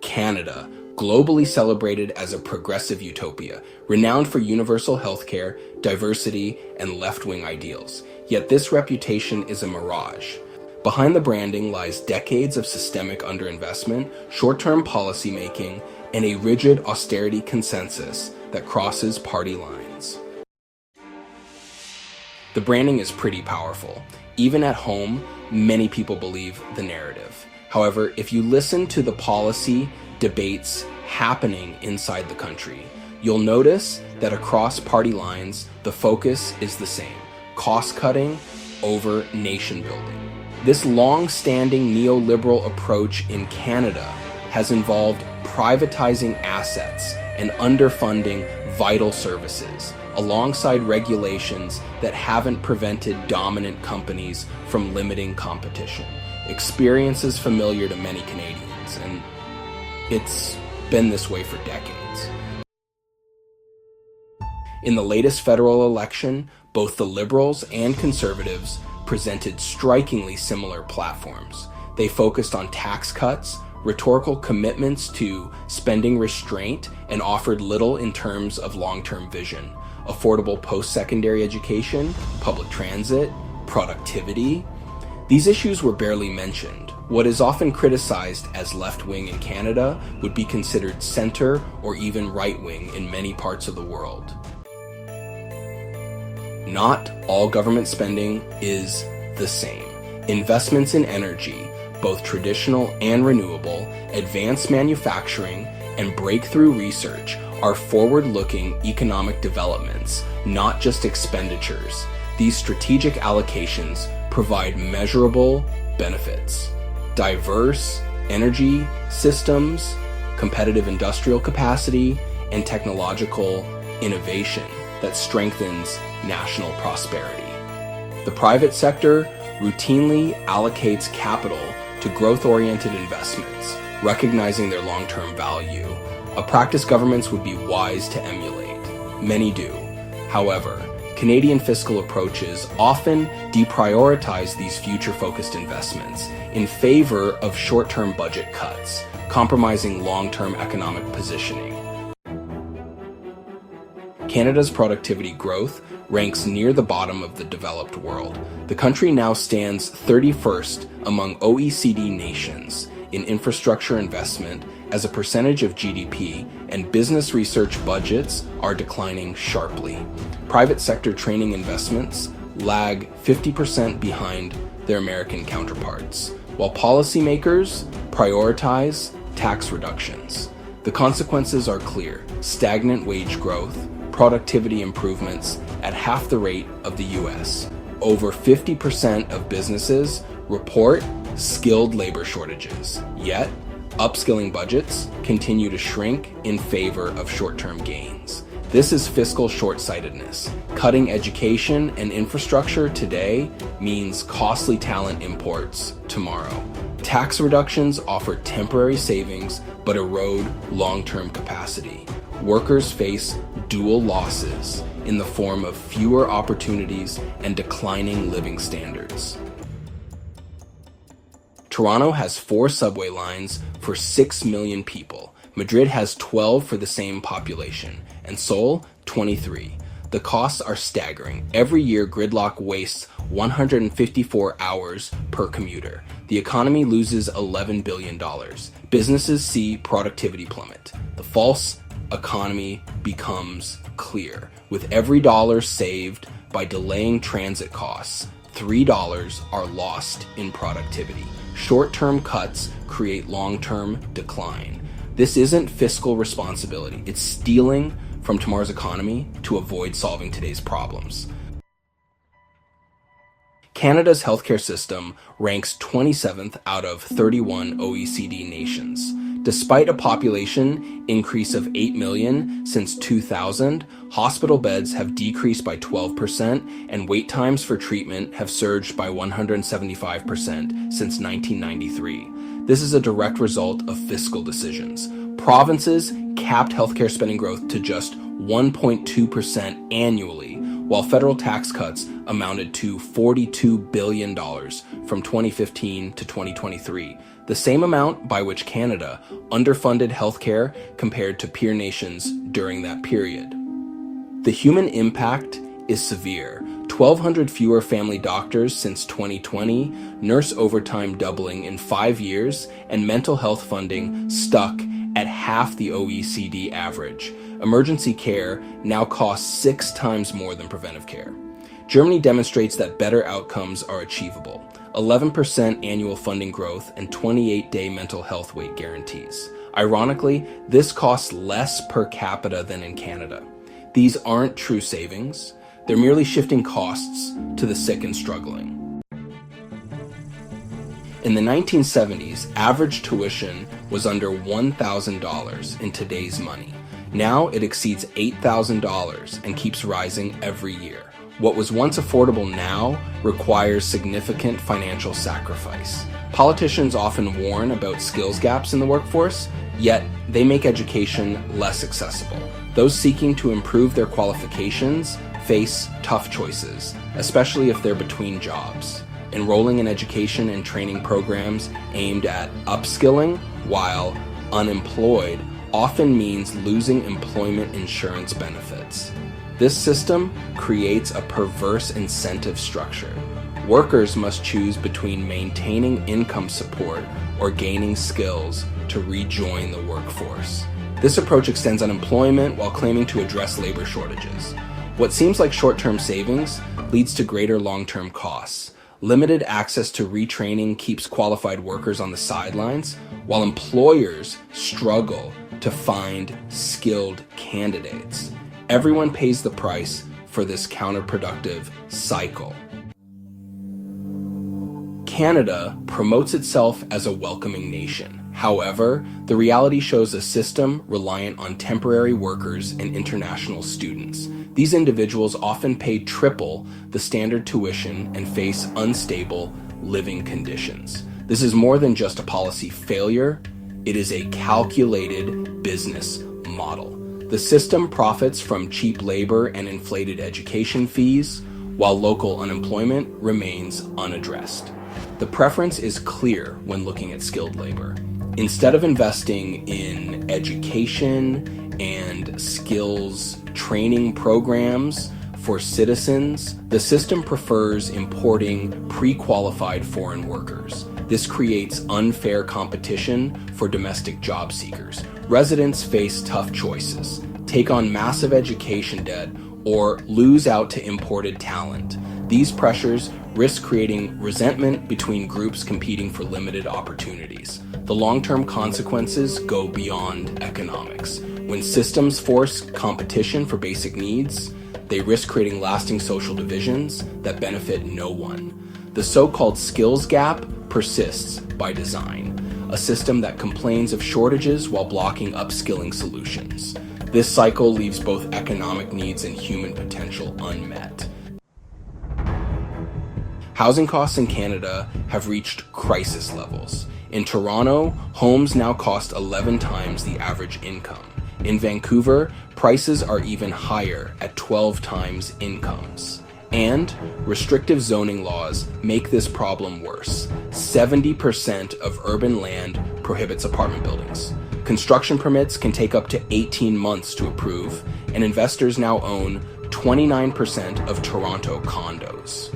Canada, globally celebrated as a progressive utopia, renowned for universal healthcare, diversity, and left-wing ideals. Yet this reputation is a mirage. Behind the branding lies decades of systemic underinvestment, short-term policymaking, and a rigid austerity consensus that crosses party lines. The branding is pretty powerful. Even at home, many people believe the narrative. However, if you listen to the policy debates happening inside the country, you'll notice that across party lines, the focus is the same: cost-cutting over nation-building. This long-standing neoliberal approach in Canada has involved privatizing assets and underfunding vital services, alongside regulations that haven't prevented dominant companies from limiting competition. Experiences familiar to many Canadians, and it's been this way for decades. In the latest federal election, both the Liberals and Conservatives presented strikingly similar platforms. They focused on tax cuts, rhetorical commitments to spending restraint, and offered little in terms of long-term vision. Affordable post-secondary education, public transit, productivity. These issues were barely mentioned. What is often criticized as left-wing in Canada would be considered center or even right-wing in many parts of the world. Not all government spending is the same. Investments in energy, both traditional and renewable, advanced manufacturing, and breakthrough research are forward-looking economic developments, not just expenditures. These strategic allocations provide measurable benefits. Diverse energy systems, competitive industrial capacity, and technological innovation that strengthens national prosperity. The private sector routinely allocates capital to growth-oriented investments, recognizing their long-term value, a practice governments would be wise to emulate. Many do. However, Canadian fiscal approaches often deprioritize these future-focused investments in favor of short-term budget cuts, compromising long-term economic positioning. Canada's productivity growth ranks near the bottom of the developed world. The country now stands 31st among OECD nations in infrastructure investment as a percentage of GDP, and business research budgets are declining sharply. Private sector training investments lag 50% behind their American counterparts, while policymakers prioritize tax reductions. The consequences are clear: stagnant wage growth, productivity improvements at half the rate of the US. Over 50% of businesses report skilled labor shortages, yet upskilling budgets continue to shrink in favor of short-term gains. This is fiscal short-sightedness. Cutting education and infrastructure today means costly talent imports tomorrow. Tax reductions offer temporary savings but erode long-term capacity. Workers face dual losses in the form of fewer opportunities and declining living standards. Toronto has 4 subway lines for 6 million people. Madrid has 12 for the same population, and Seoul, 23. The costs are staggering. Every year, gridlock wastes 154 hours per commuter. The economy loses $11 billion. Businesses see productivity plummet. The false economy becomes clear. With every dollar saved by delaying transit costs, $3 are lost in productivity. Short-term cuts create long-term decline. This isn't fiscal responsibility. It's stealing from tomorrow's economy to avoid solving today's problems. Canada's healthcare system ranks 27th out of 31 OECD nations. Despite a population increase of 8 million since 2000, hospital beds have decreased by 12% and wait times for treatment have surged by 175% since 1993. This is a direct result of fiscal decisions. Provinces capped healthcare spending growth to just 1.2% annually, while federal tax cuts amounted to $42 billion from 2015 to 2023, the same amount by which Canada underfunded healthcare compared to peer nations during that period. The human impact is severe. 1,200 fewer family doctors since 2020, nurse overtime doubling in 5 years, and mental health funding stuck at half the OECD average. Emergency care now costs 6 times more than preventive care. Germany demonstrates that better outcomes are achievable. 11% annual funding growth and 28-day mental health wait guarantees. Ironically, this costs less per capita than in Canada. These aren't true savings. They're merely shifting costs to the sick and struggling. In the 1970s, average tuition was under $1,000 in today's money. Now it exceeds $8,000 and keeps rising every year. What was once affordable now requires significant financial sacrifice. Politicians often warn about skills gaps in the workforce, yet they make education less accessible. Those seeking to improve their qualifications face tough choices, especially if they're between jobs. Enrolling in education and training programs aimed at upskilling while unemployed often means losing employment insurance benefits. This system creates a perverse incentive structure. Workers must choose between maintaining income support or gaining skills to rejoin the workforce. This approach extends unemployment while claiming to address labor shortages. What seems like short-term savings leads to greater long-term costs. Limited access to retraining keeps qualified workers on the sidelines, while employers struggle to find skilled candidates. Everyone pays the price for this counterproductive cycle. Canada promotes itself as a welcoming nation. However, the reality shows a system reliant on temporary workers and international students. These individuals often pay triple the standard tuition and face unstable living conditions. This is more than just a policy failure. It is a calculated business model. The system profits from cheap labor and inflated education fees, while local unemployment remains unaddressed. The preference is clear when looking at skilled labor. Instead of investing in education and skills training programs for citizens, the system prefers importing pre-qualified foreign workers. This creates unfair competition for domestic job seekers. Residents face tough choices: take on massive education debt or lose out to imported talent. These pressures risk creating resentment between groups competing for limited opportunities. The long-term consequences go beyond economics. When systems force competition for basic needs, they risk creating lasting social divisions that benefit no one. The so-called skills gap persists by design, a system that complains of shortages while blocking upskilling solutions. This cycle leaves both economic needs and human potential unmet. Housing costs in Canada have reached crisis levels. In Toronto, homes now cost 11 times the average income. In Vancouver, prices are even higher at 12 times incomes. And restrictive zoning laws make this problem worse. 70% of urban land prohibits apartment buildings. Construction permits can take up to 18 months to approve, and investors now own 29% of Toronto condos.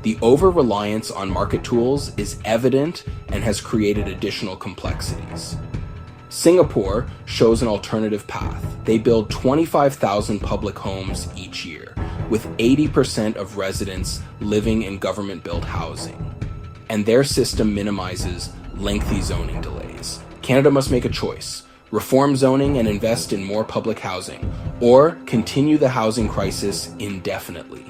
The over-reliance on market tools is evident and has created additional complexities. Singapore shows an alternative path. They build 25,000 public homes each year, with 80% of residents living in government-built housing. And their system minimizes lengthy zoning delays. Canada must make a choice: reform zoning and invest in more public housing, or continue the housing crisis indefinitely.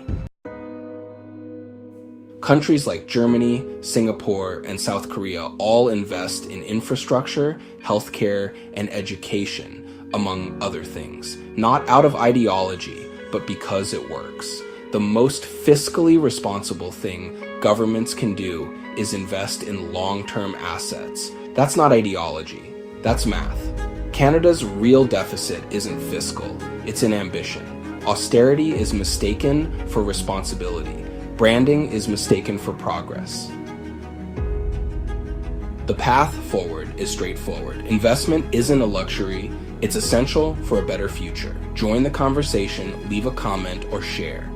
Countries like Germany, Singapore, and South Korea all invest in infrastructure, healthcare, and education, among other things, not out of ideology, but because it works. The most fiscally responsible thing governments can do is invest in long-term assets. That's not ideology, that's math. Canada's real deficit isn't fiscal, it's in ambition. Austerity is mistaken for responsibility. Branding is mistaken for progress. The path forward is straightforward. Investment isn't a luxury, it's essential for a better future. Join the conversation, leave a comment, or share.